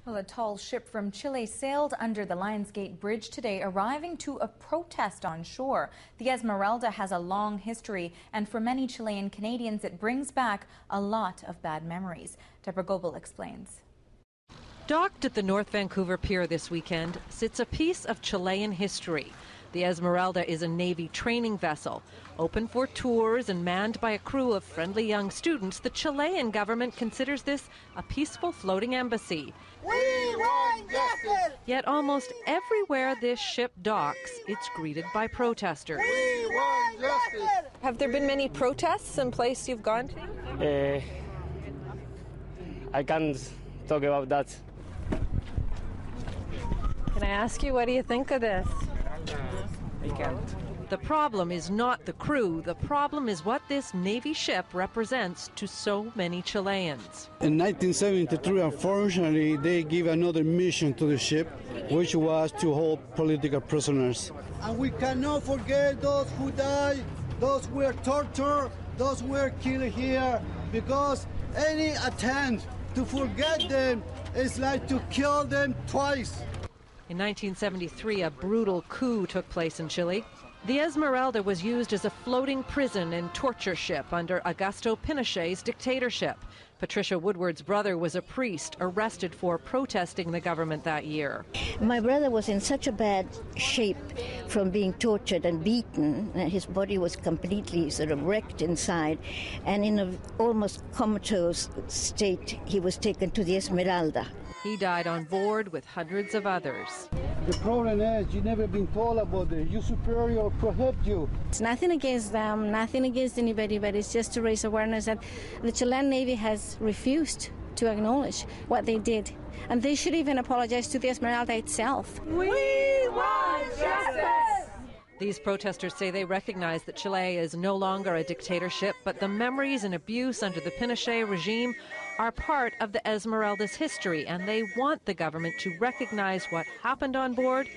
Well, a tall ship from Chile sailed under the Lionsgate Bridge today, arriving to a protest on shore. The Esmeralda has a long history, and for many Chilean Canadians, it brings back a lot of bad memories. Deborah Goebel explains. Docked at the North Vancouver Pier this weekend sits a piece of Chilean history. The Esmeralda is a Navy training vessel. Open for tours and manned by a crew of friendly young students, the Chilean government considers this a peaceful floating embassy. We want justice! Yet almost everywhere this ship docks, it's greeted by protesters. We want justice! Have there been many protests in place you've gone to? I can't talk about that. Can I ask you, what do you think of this? I can't. The problem is not the crew. The problem is what this Navy ship represents to so many Chileans. In 1973, unfortunately, they gave another mission to the ship, which was to hold political prisoners. And we cannot forget those who died, those who were tortured, those who were killed here, because any attempt to forget them is like to kill them twice. In 1973, a brutal coup took place in Chile. The Esmeralda was used as a floating prison and torture ship under Augusto Pinochet's dictatorship. Patricia Woodward's brother was a priest arrested for protesting the government that year. My brother was in such a bad shape from being tortured and beaten. His body was completely sort of wrecked inside, and in an almost comatose state, he was taken to the Esmeralda. He died on board with hundreds of others. The problem is you've never been told about it. Your superior prohibit you. It's nothing against them, nothing against anybody, but it's just to raise awareness that the Chilean Navy has refused to acknowledge what they did. And they should even apologize to the Esmeralda itself. We want justice! These protesters say they recognize that Chile is no longer a dictatorship, but the memories and abuse under the Pinochet regime are part of the Esmeralda's history, and they want the government to recognize what happened on board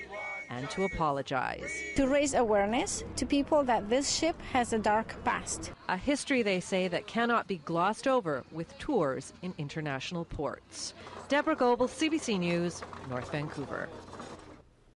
and to apologize. To raise awareness to people that this ship has a dark past. A history, they say, that cannot be glossed over with tours in international ports. Deborah Goebel, CBC News, North Vancouver.